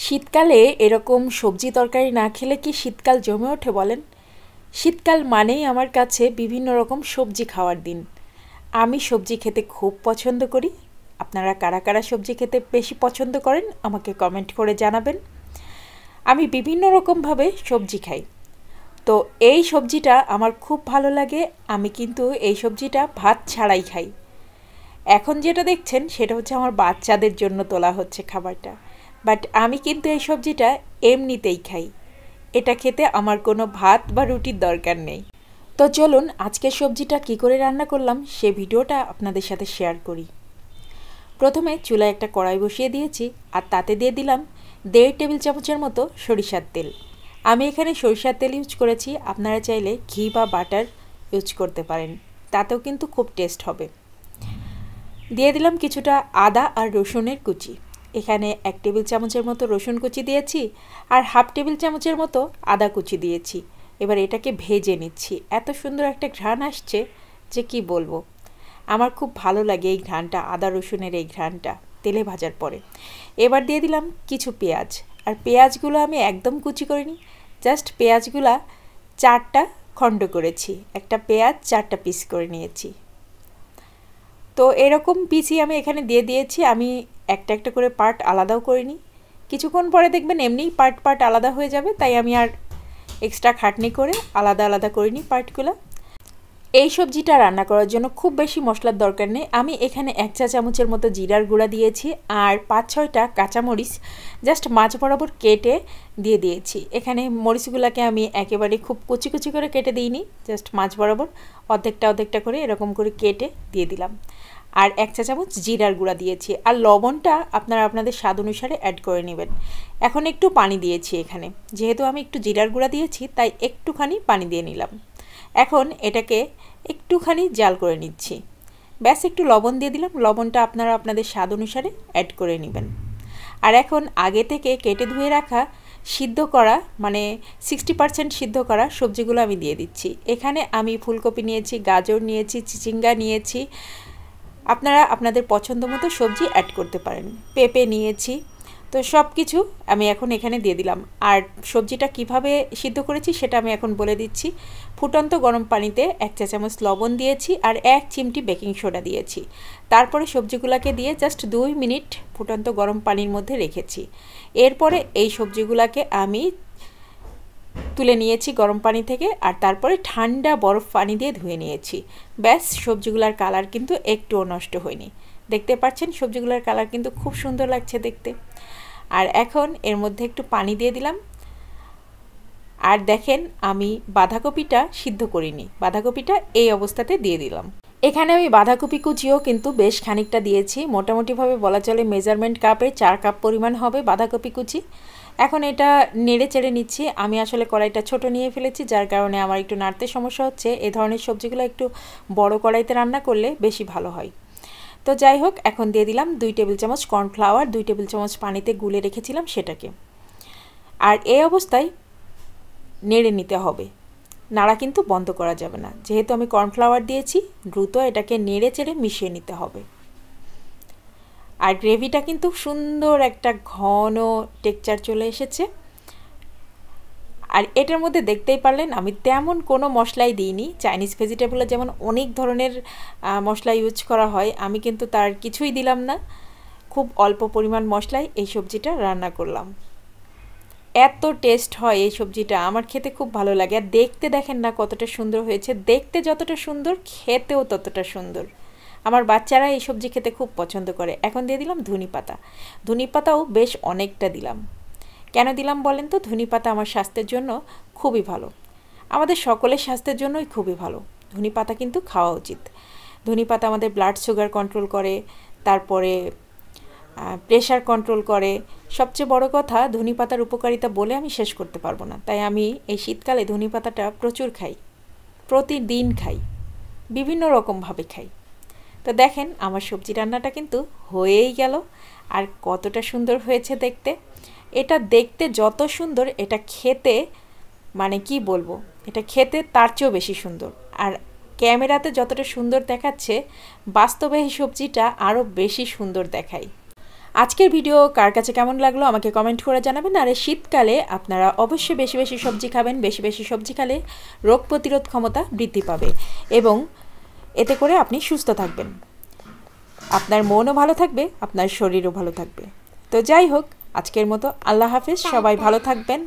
শীতকালে এরকম সবজি তরকারি না খেলে কি শীতকাল জমে ওঠে বলেন। শীতকাল মানেই আমার কাছে বিভিন্ন রকম সবজি খাওয়ার দিন। আমি সবজি খেতে খুব পছন্দ করি। আপনারা কারা কারা সবজি খেতে বেশি পছন্দ করেন আমাকে কমেন্ট করে জানাবেন। আমি বিভিন্ন রকমভাবে সবজি খাই। তো এই সবজিটা আমার খুব ভালো লাগে। আমি কিন্তু এই সবজিটা ভাত ছাড়াই খাই। এখন যেটা দেখছেন সেটা হচ্ছে আমার বাচ্চাদের জন্য তোলা হচ্ছে খাবারটা, বাট আমি কিন্তু এই সবজিটা এমনিতেই খাই। এটা খেতে আমার কোনো ভাত বা রুটির দরকার নেই। তো চলুন আজকের সবজিটা কি করে রান্না করলাম সে ভিডিওটা আপনাদের সাথে শেয়ার করি। প্রথমে চুলায় একটা কড়াই বসিয়ে দিয়েছি আর তাতে দিয়ে দিলাম 1.5 টেবিল চামচের মতো সরিষার তেল। আমি এখানে সরিষার তেল ইউজ করেছি, আপনারা চাইলে ঘি বা বাটার ইউজ করতে পারেন, তাতেও কিন্তু খুব টেস্ট হবে। দিয়ে দিলাম কিছুটা আদা আর রসুনের কুচি। এখানে 1 টেবিল চামচের মতো রসুন কুচি দিয়েছি আর 1/2 টেবিল চামচের মতো আদা কুচি দিয়েছি। এবার এটাকে ভেজে নিচ্ছি। এত সুন্দর একটা ঘ্রাণ আসছে যে কি বলবো। আমার খুব ভালো লাগে এই ঘ্রাণটা, আদা রসুনের এই ঘ্রাণটা তেলে ভাজার পরে। এবার দিয়ে দিলাম কিছু পেঁয়াজ, আর পেঁয়াজগুলো আমি একদম কুচি করিনি, জাস্ট পেঁয়াজগুলা 4টা খণ্ড করেছি। একটা পেঁয়াজ 4টা পিস করে নিয়েছি। তো এরকম পিসই আমি এখানে দিয়ে দিয়েছি। আমি একটা একটা করে পার্ট আলাদাও করিনি। কিছুক্ষণ পরে দেখবেন এমনিই পার্ট পার্ট আলাদা হয়ে যাবে, তাই আমি আর এক্সট্রা খাটনি করে আলাদা আলাদা করিনি পার্টগুলো। এই সবজিটা রান্না করার জন্য খুব বেশি মশলার দরকার নেই। আমি এখানে 1 চা চামচের মতো জিরার গুঁড়া দিয়েছি আর 5-6টা কাঁচামরিচ জাস্ট মাঝ বরাবর কেটে দিয়ে দিয়েছি। এখানে মরিচগুলোকে আমি একেবারে খুব কুচি কুচি করে কেটে দিইনি, জাস্ট মাঝ বরাবর অর্ধেকটা অর্ধেকটা করে এরকম করে কেটে দিয়ে দিলাম। আর 1 চা চামচ জিরার গুঁড়া দিয়েছি, আর লবণটা আপনারা আপনাদের স্বাদ অনুসারে অ্যাড করে নেবেন। এখন একটু পানি দিয়েছি এখানে, যেহেতু আমি একটু জিরার গুঁড়া দিয়েছি তাই একটুখানি পানি দিয়ে নিলাম। এখন এটাকে একটুখানি জাল করে নিচ্ছি। ব্যাস একটু লবণ দিয়ে দিলাম, লবণটা আপনারা আপনাদের স্বাদ অনুসারে অ্যাড করে নেবেন। আর এখন আগে থেকে কেটে ধুয়ে রাখা সিদ্ধ করা মানে 60% সিদ্ধ করা সবজিগুলো আমি দিয়ে দিচ্ছি। এখানে আমি ফুলকপি নিয়েছি, গাজর নিয়েছি, চিচিঙ্গা নিয়েছি, আপনারা আপনাদের পছন্দ মতো সবজি অ্যাড করতে পারেন, পেঁপে নিয়েছি। তো সব কিছু আমি এখন এখানে দিয়ে দিলাম। আর সবজিটা কিভাবে সিদ্ধ করেছি সেটা আমি এখন বলে দিচ্ছি। ফুটন্ত গরম পানিতে 1 চা চামচ লবণ দিয়েছি আর 1 চিমটি বেকিং সোডা দিয়েছি। তারপরে সবজিগুলোকে দিয়ে জাস্ট 2 মিনিট ফুটন্ত গরম পানির মধ্যে রেখেছি। এরপরে এই সবজিগুলোকে আমি তুলে নিয়েছি গরম পানি থেকে, আর তারপরে ঠান্ডা বরফ পানি দিয়ে ধুয়ে নিয়েছি। ব্যাস সবজিগুলোর কালার কিন্তু একটুও নষ্ট হয়নি। দেখতে পাচ্ছেন সবজিগুলোর কালার কিন্তু খুব সুন্দর লাগছে দেখতে। আর এখন এর মধ্যে একটু পানি দিয়ে দিলাম। আর দেখেন আমি বাঁধাকপিটা সিদ্ধ করিনি, বাঁধাকপিটা এই অবস্থাতে দিয়ে দিলাম। এখানে আমি বাঁধাকপি কুচিও কিন্তু বেশ খানিকটা দিয়েছি, মোটামুটিভাবে বলা চলে মেজারমেন্ট কাপে 4 কাপ পরিমাণ হবে বাঁধাকপি কুচি। এখন এটা নেড়ে চেড়ে নিচ্ছি। আমি আসলে কড়াইটা ছোট নিয়ে ফেলেছি, যার কারণে আমার একটু নাড়তে সমস্যা হচ্ছে। এই ধরনের সবজিগুলো একটু বড় কড়াইতে রান্না করলে বেশি ভালো হয়। তো যাই হোক, এখন দিয়ে দিলাম 2 টেবিল চামচ কর্নফ্লাওয়ার, 2 টেবিল চামচ পানিতে গুলে রেখেছিলাম সেটাকে। আর এই অবস্থায় নেড়ে নিতে হবে, নাড়া কিন্তু বন্ধ করা যাবে না। যেহেতু আমি কর্নফ্লাওয়ার দিয়েছি, দ্রুত এটাকে নেড়ে চেড়ে মিশিয়ে নিতে হবে। আর গ্রেভিটা কিন্তু সুন্দর একটা ঘন টেক্সচার চলে এসেছে। আর এটার মধ্যে দেখতেই পারলেন আমি তেমন কোনো মশলাই দিইনি। চাইনিজ ভেজিটেবলে যেমন অনেক ধরনের মশলা ইউজ করা হয়, আমি কিন্তু তার কিছুই দিলাম না। খুব অল্প পরিমাণ মশলায় এই সবজিটা রান্না করলাম। এত টেস্ট হয় এই সবজিটা, আমার খেতে খুব ভালো লাগে। আর দেখতে দেখেন না কতটা সুন্দর হয়েছে, দেখতে যতটা সুন্দর খেতেও ততটা সুন্দর। আমার বাচ্চারা এই সবজি খেতে খুব পছন্দ করে। এখন দিয়ে দিলাম ধনে পাতা। ধনে পাতাও বেশ অনেকটা দিলাম। কেন দিলাম বলেন তো? ধনে পাতা আমার স্বাস্থ্যের জন্য খুবই ভালো, আমাদের সকলের স্বাস্থ্যের জন্যই খুবই ভালো। ধনে পাতা কিন্তু খাওয়া উচিত। ধনে পাতা আমাদের ব্লাড সুগার কন্ট্রোল করে, তারপরে প্রেশার কন্ট্রোল করে। সবচেয়ে বড় কথা, ধনে পাতার উপকারিতা বলে আমি শেষ করতে পারবো না। তাই আমি এই শীতকালে ধনে পাতাটা প্রচুর খাই, প্রতিদিন খাই, বিভিন্ন রকমভাবে খাই। তো দেখেন আমার সবজি রান্নাটা কিন্তু হয়েই গেল। আর কতটা সুন্দর হয়েছে দেখতে। এটা দেখতে যত সুন্দর, এটা খেতে মানে কি বলবো, এটা খেতে তার চেয়েও বেশি সুন্দর। আর ক্যামেরাতে যতটা সুন্দর দেখাচ্ছে, বাস্তবে এই সবজিটা আরও বেশি সুন্দর দেখায়। আজকের ভিডিও কার কাছে কেমন লাগলো আমাকে কমেন্ট করে জানাবেন। আর শীতকালে আপনারা অবশ্যই বেশি বেশি সবজি খাবেন। বেশি বেশি সবজি খেলে রোগ প্রতিরোধ ক্ষমতা বৃদ্ধি পাবে এবং এতে করে আপনি সুস্থ থাকবেন, আপনার মনও ভালো থাকবে, আপনার শরীরও ভালো থাকবে। তো যাই হোক, আজকের মতো আল্লাহ হাফেজ, সবাই ভালো থাকবেন।